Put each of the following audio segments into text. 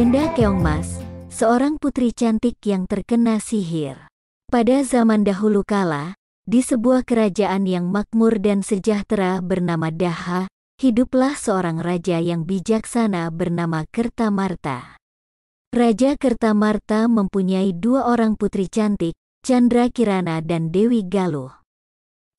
Legenda Keongmas, seorang putri cantik yang terkena sihir. Pada zaman dahulu kala, di sebuah kerajaan yang makmur dan sejahtera bernama Daha, hiduplah seorang raja yang bijaksana bernama Kertamarta. Raja Kertamarta mempunyai dua orang putri cantik, Candrakirana dan Dewi Galuh.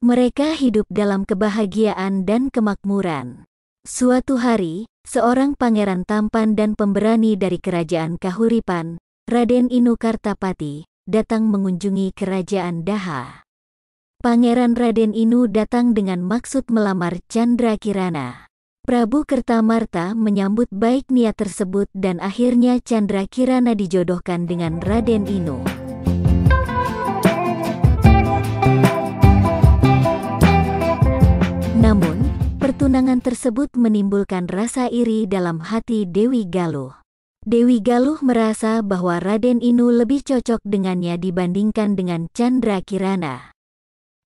Mereka hidup dalam kebahagiaan dan kemakmuran. Suatu hari, seorang pangeran tampan dan pemberani dari kerajaan Kahuripan, Raden Inu Kartapati, datang mengunjungi kerajaan Daha. Pangeran Raden Inu datang dengan maksud melamar Candrakirana. Prabu Kertamarta menyambut baik niat tersebut dan akhirnya Candrakirana dijodohkan dengan Raden Inu. Namun, pertunangan tersebut menimbulkan rasa iri dalam hati Dewi Galuh. Dewi Galuh merasa bahwa Raden Inu lebih cocok dengannya dibandingkan dengan Candrakirana.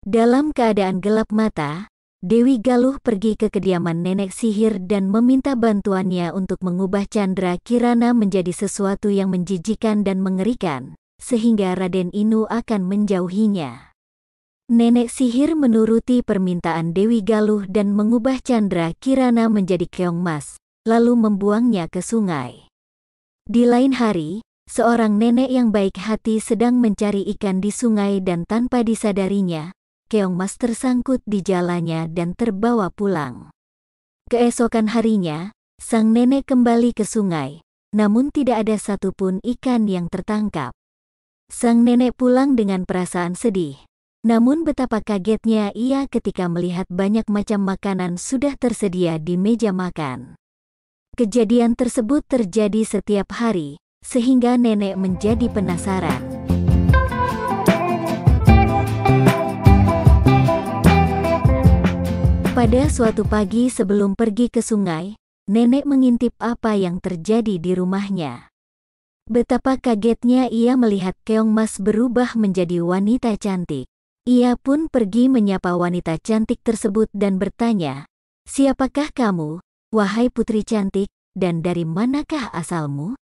Dalam keadaan gelap mata, Dewi Galuh pergi ke kediaman nenek sihir dan meminta bantuannya untuk mengubah Candrakirana menjadi sesuatu yang menjijikan dan mengerikan, sehingga Raden Inu akan menjauhinya. Nenek sihir menuruti permintaan Dewi Galuh dan mengubah Candrakirana menjadi keongmas, lalu membuangnya ke sungai. Di lain hari, seorang nenek yang baik hati sedang mencari ikan di sungai dan tanpa disadarinya, keongmas tersangkut di jalannya dan terbawa pulang. Keesokan harinya, sang nenek kembali ke sungai, namun tidak ada satupun ikan yang tertangkap. Sang nenek pulang dengan perasaan sedih. Namun betapa kagetnya ia ketika melihat banyak macam makanan sudah tersedia di meja makan. Kejadian tersebut terjadi setiap hari, sehingga nenek menjadi penasaran. Pada suatu pagi sebelum pergi ke sungai, nenek mengintip apa yang terjadi di rumahnya. Betapa kagetnya ia melihat keongmas berubah menjadi wanita cantik. Ia pun pergi menyapa wanita cantik tersebut dan bertanya, "Siapakah kamu, wahai putri cantik, dan dari manakah asalmu?"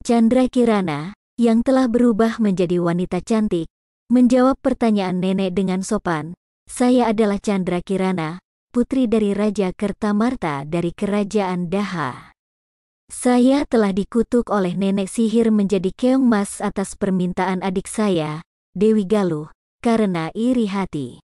Candrakirana, yang telah berubah menjadi wanita cantik, menjawab pertanyaan nenek dengan sopan, "Saya adalah Candrakirana, putri dari Raja Kertamarta dari kerajaan Daha. Saya telah dikutuk oleh nenek sihir menjadi keongmas atas permintaan adik saya, Dewi Galuh, karena iri hati."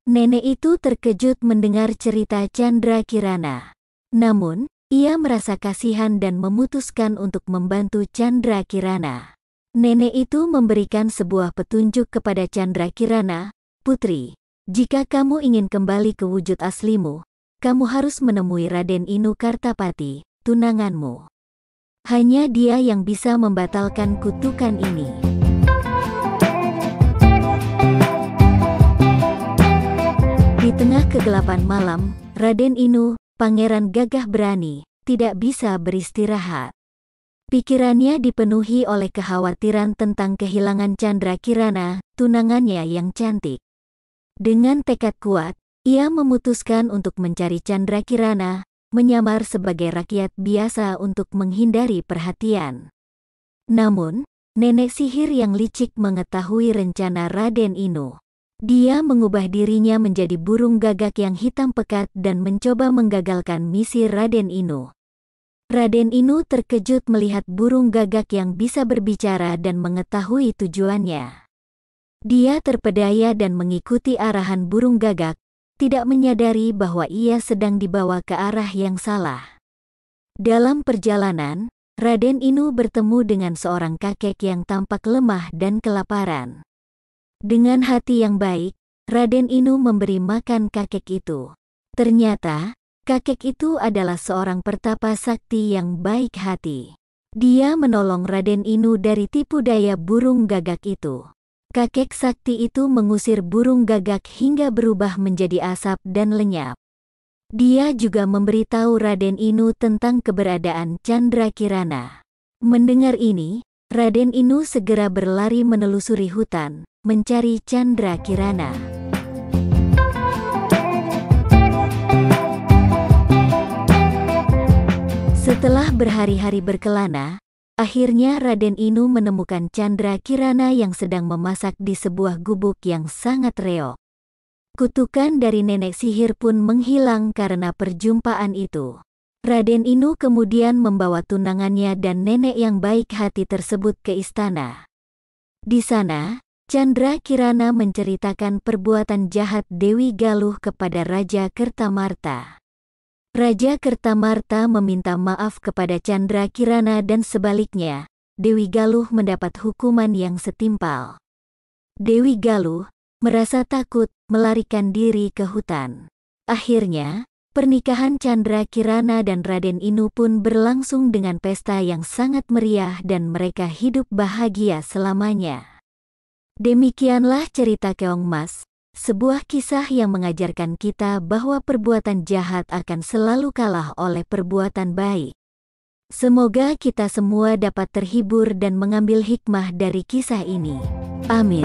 Nenek itu terkejut mendengar cerita Candrakirana. Namun, ia merasa kasihan dan memutuskan untuk membantu Candrakirana. Nenek itu memberikan sebuah petunjuk kepada Candrakirana, "Putri, jika kamu ingin kembali ke wujud aslimu, kamu harus menemui Raden Inu Kartapati, tunanganmu. Hanya dia yang bisa membatalkan kutukan ini." Di tengah kegelapan malam, Raden Inu, pangeran gagah berani, tidak bisa beristirahat. Pikirannya dipenuhi oleh kekhawatiran tentang kehilangan Candrakirana, tunangannya yang cantik. Dengan tekad kuat, ia memutuskan untuk mencari Candrakirana, menyamar sebagai rakyat biasa untuk menghindari perhatian. Namun, nenek sihir yang licik mengetahui rencana Raden Inu. Dia mengubah dirinya menjadi burung gagak yang hitam pekat dan mencoba menggagalkan misi Raden Inu. Raden Inu terkejut melihat burung gagak yang bisa berbicara dan mengetahui tujuannya. Dia terpedaya dan mengikuti arahan burung gagak, tidak menyadari bahwa ia sedang dibawa ke arah yang salah. Dalam perjalanan, Raden Inu bertemu dengan seorang kakek yang tampak lemah dan kelaparan. Dengan hati yang baik, Raden Inu memberi makan kakek itu. Ternyata, kakek itu adalah seorang pertapa sakti yang baik hati. Dia menolong Raden Inu dari tipu daya burung gagak itu. Kakek sakti itu mengusir burung gagak hingga berubah menjadi asap dan lenyap. Dia juga memberitahu Raden Inu tentang keberadaan Candrakirana. Mendengar ini, Raden Inu segera berlari menelusuri hutan, mencari Candrakirana. Setelah berhari-hari berkelana, akhirnya Raden Inu menemukan Chandra Kirana yang sedang memasak di sebuah gubuk yang sangat reok. Kutukan dari nenek sihir pun menghilang karena perjumpaan itu. Raden Inu kemudian membawa tunangannya dan nenek yang baik hati tersebut ke istana. Di sana, Chandra Kirana menceritakan perbuatan jahat Dewi Galuh kepada Raja Kertamarta. Raja Kertamarta meminta maaf kepada Chandra Kirana dan sebaliknya, Dewi Galuh mendapat hukuman yang setimpal. Dewi Galuh merasa takut, melarikan diri ke hutan. Akhirnya, pernikahan Chandra Kirana dan Raden Inu pun berlangsung dengan pesta yang sangat meriah dan mereka hidup bahagia selamanya. Demikianlah cerita Keong Mas. Sebuah kisah yang mengajarkan kita bahwa perbuatan jahat akan selalu kalah oleh perbuatan baik. Semoga kita semua dapat terhibur dan mengambil hikmah dari kisah ini. Amin.